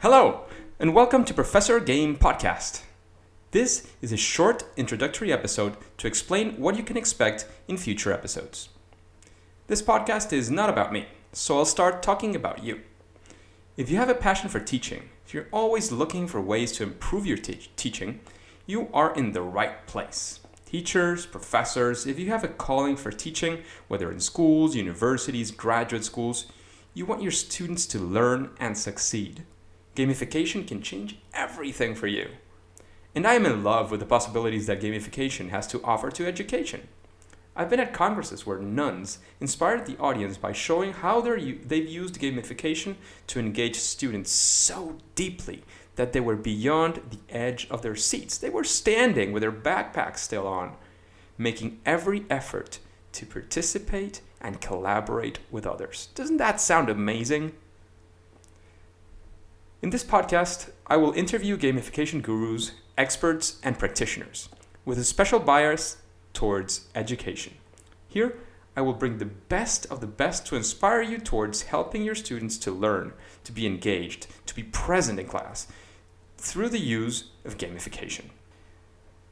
Hello, and welcome to Professor Game Podcast. This is a short introductory episode to explain what you can expect in future episodes. This podcast is not about me, so I'll start talking about you. If you have a passion for teaching, if you're always looking for ways to improve your teaching, you are in the right place. Teachers, professors, if you have a calling for teaching, whether in schools, universities, graduate schools, you want your students to learn and succeed. Gamification can change everything for you. And I am in love with the possibilities that gamification has to offer to education. I've been at congresses where nuns inspired the audience by showing how they've used gamification to engage students so deeply that they were beyond the edge of their seats. They were standing with their backpacks still on, making every effort to participate and collaborate with others. Doesn't that sound amazing? In this podcast, I will interview gamification gurus, experts, and practitioners with a special bias towards education. Here, I will bring the best of the best to inspire you towards helping your students to learn, to be engaged, to be present in class through the use of gamification.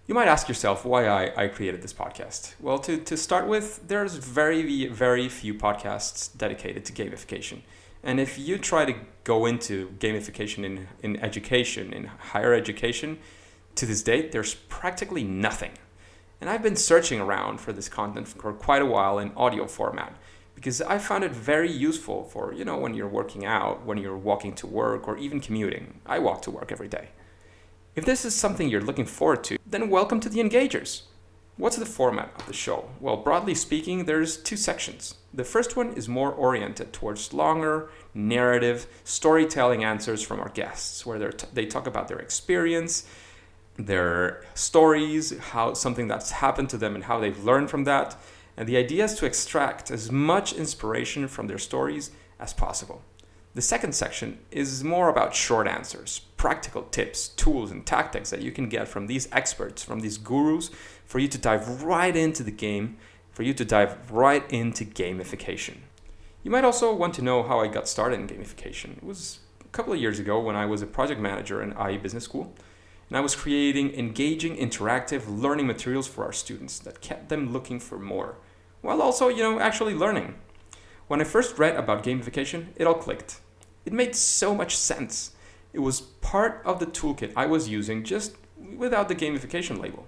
You might ask yourself why I created this podcast. Well, to start with, there's very, very few podcasts dedicated to gamification. And if you try to go into gamification in education, in higher education, to this date, there's practically nothing. And I've been searching around for this content for quite a while in audio format because I found it very useful for, when you're working out, when you're walking to work, or even commuting. I walk to work every day. If this is something you're looking forward to, then welcome to the Engagers. What's the format of the show? Well, broadly speaking, there's two sections. The first one is more oriented towards longer, narrative, storytelling answers from our guests, where they talk about their experience, their stories, how something that's happened to them and how they've learned from that. And the idea is to extract as much inspiration from their stories as possible. The second section is more about short answers, practical tips, tools, and tactics that you can get from these experts, from these gurus, for you to dive right into the game, for you to dive right into gamification. You might also want to know how I got started in gamification. It was a couple of years ago when I was a project manager in IE Business School, and I was creating engaging, interactive learning materials for our students that kept them looking for more, while also, actually learning. When I first read about gamification, it all clicked. It made so much sense. It was part of the toolkit I was using just without the gamification label.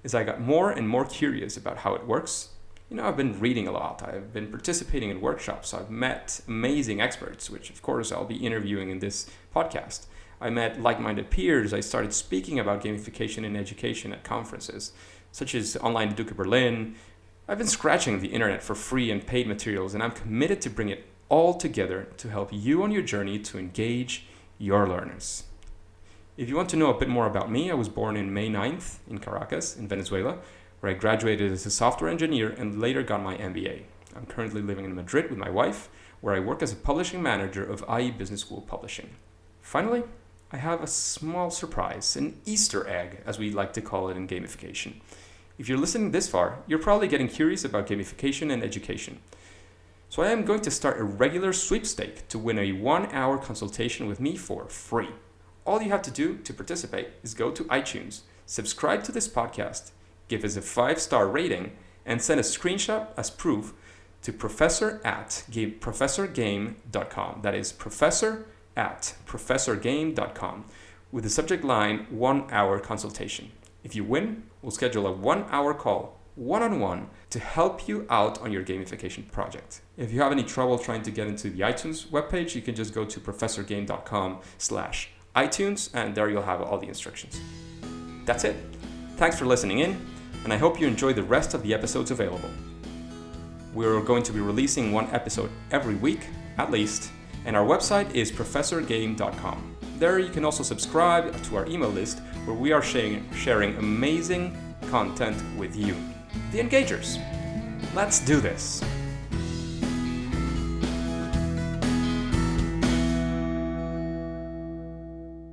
As I got more and more curious about how it works, I've been reading a lot. I've been participating in workshops. I've met amazing experts, which of course I'll be interviewing in this podcast. I met like-minded peers. I started speaking about gamification in education at conferences, such as Online Duke Berlin. I've been scratching the internet for free and paid materials, and I'm committed to bring it all together to help you on your journey to engage your learners. If you want to know a bit more about me, I was born in May 9th in Caracas, in Venezuela, where I graduated as a software engineer and later got my MBA. I'm currently living in Madrid with my wife, where I work as a publishing manager of IE Business School Publishing. Finally, I have a small surprise, an Easter egg, as we like to call it in gamification. If you're listening this far, you're probably getting curious about gamification and education. So I am going to start a regular sweepstake to win a 1-hour consultation with me for free. All you have to do to participate is go to iTunes, subscribe to this podcast, give us a 5-star rating, and send a screenshot as proof to professor@professorgame.com. That is professor@professorgame.com with the subject line 1-hour consultation. If you win, we'll schedule a 1-hour call, one-on-one, to help you out on your gamification project. If you have any trouble trying to get into the iTunes webpage, you can just go to professorgame.com/iTunes, and there you'll have all the instructions. That's it. Thanks for listening in, and I hope you enjoy the rest of the episodes available. We're going to be releasing one episode every week, at least, and our website is professorgame.com. There you can also subscribe to our email list where we are sharing amazing content with you, the Engagers. Let's do this.